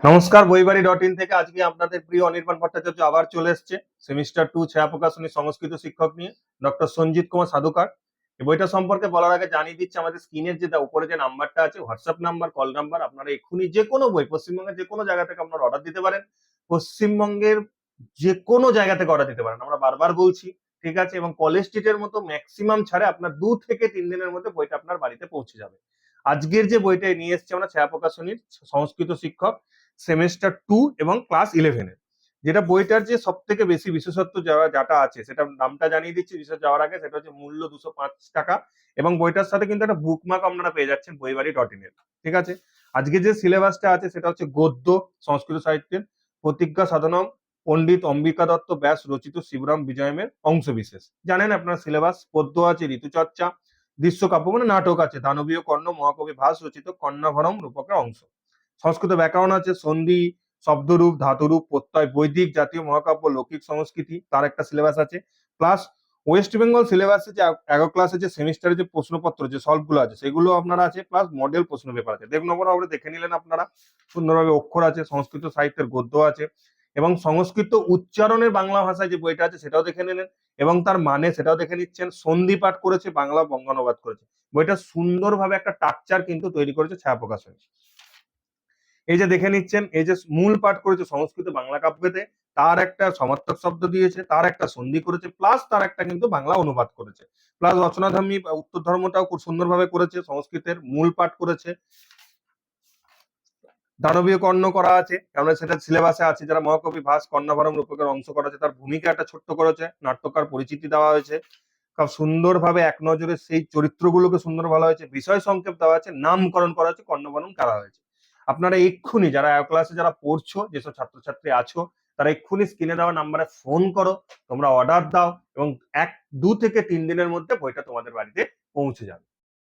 নমস্কার, বইবাড়ি.in থেকে আজকে আপনাদের প্রিয় অনির্বাণ ভট্টাচার্য আবার চলে এসেছে সেমিস্টার 2 ছায়া প্রকাশনী সংস্কৃত শিক্ষক নিয়ে। ডক্টর সঞ্জিত কুমার সাধুকার। এই বইটা সম্পর্কে বলার আগে জানিয়ে দিচ্ছি, আমাদের স্ক্রিনের যে উপরে যে নাম্বারটা আছে, হোয়াটসঅ্যাপ নাম্বার, কল নাম্বার, আপনারা এক্ষুনি যে কোনো বই পশ্চিমবঙ্গের যে কোনো জায়গা থেকে আপনারা অর্ডার দিতে পারেন। পশ্চিমবঙ্গের যে কোনো জায়গা থেকে অর্ডার দিতে পারেন, আমরা বারবার বলছি, ঠিক আছে। এবং কলেজ স্ট্রিটের মতো ম্যাক্সিমাম ছাড়ে আপনার 2 থেকে 3 দিনের মধ্যে বইটা আপনার বাড়িতে পৌঁছে যাবে। আজকের যে বইটা নিয়ে এসেছি আমরা ছায়া প্রকাশনীর সংস্কৃত শিক্ষক সেমিস্টার 2 এবং ক্লাস 11 এর, যেটা বইটার যে সব থেকে বেশি বিশেষত্ব যেটা আছে, সেটা নামটা জানিয়ে দিচ্ছি বিশেষ যাওয়ার আগে। সেটা হচ্ছে মূল্য 205 টাকা, এবং বইটার সাথে কিন্তু একটা বুকমার্ক আপনারা পেয়ে যাচ্ছেন বইবাড়ি.in এর, ঠিক আছে। আজকে যে সিলেবাসটা আছে সেটা হচ্ছে গদ্য সংস্কৃত সাহিত্যের প্রতিজ্ঞা সাধনম পণ্ডিত অম্বিকা দত্ত ব্যাস রচিত শিবরাম বিজয়মের অংশ বিশেষ। জানেন আপনার সিলেবাস। পদ্য আছে, ঋতুচর্চা, দৃশ্যকাব্য মানে নাটক আছে, দানবীয় কর্ণ মহাকবি ভাস রচিত কন্যাভরম রূপকের অংশ। সংস্কৃত ব্যাকরণ আছে, সন্ধি, শব্দরূপ, ধাতুরূপ, প্রত্যয়, বৈদিক, জাতীয় মহাকাব্য, লৌকিক সংস্কৃতি, তার একটা সিলেবাস আছে। প্লাস ওয়েস্ট বেঙ্গল সিলেবাসে যে 11 ক্লাসে যে সেমিস্টারে যে প্রশ্নপত্র যে সলভ গুলো আছে সেগুলো আপনারা আছে, প্লাস মডেল প্রশ্ন পেপার আছে। দেব নম্বর আমরা দেখে নিলেন আপনারা, সুন্দরভাবে অক্ষর আছে, সংস্কৃত সাহিত্যের গদ্য আছে, এবং সংস্কৃত উচ্চারণের বাংলা ভাষায় যে বইটা আছে সেটাও দেখে নিলেন, এবং তার মানে সেটাও দেখে নিচ্ছেন। সন্ধি পাঠ করেছে, বাংলা বঙ্গানুবাদ করেছে। বইটা সুন্দরভাবে একটা টাকচার কিন্তু তৈরি করেছে ছায়া প্রকাশনী। এই যে দেখে নিচ্ছেন, এই যে মূল পাঠ করেছে সংস্কৃত বাংলা কাব্যেতে, তার একটা সমার্থক শব্দ দিয়েছে, তার একটা সন্ধি করেছে, প্লাস তার একটা কিন্তু বাংলা অনুবাদ করেছে, প্লাস রচনাধর্মী উত্তর ধর্মটাও খুব সুন্দরভাবে করেছে, সংস্কৃতের মূল পাঠ করেছে। দানবীয় কর্ণ করা আছে, কারণ সেটা সিলেবাসে আছে। যারা মহাকবি ভাস কর্ণাভরম রূপকের অংশ করা আছে, তার ভূমিকা একটা ছোট্ট করেছে, নাট্যকার পরিচিতি দেওয়া হয়েছে, খুব সুন্দরভাবে এক নজরে সেই চরিত্রগুলোকে সুন্দর বলা হয়েছে, বিষয় সংক্ষেপ দেওয়া আছে, নামকরণ করা হয়েছে, কর্ণবরণ করা হয়েছে। আপনারা এক্ষুনি যারা ক্লাসে যারা পড়ছো, যেসব ছাত্রছাত্রী আছো, তারা এক্ষুনি স্ক্রিনে দেওয়া নাম্বারে ফোন করো, তোমরা অর্ডার দাও, এবং 2 থেকে 3 দিনের মধ্যে বইটা তোমাদের বাড়িতে পৌঁছে যাবে।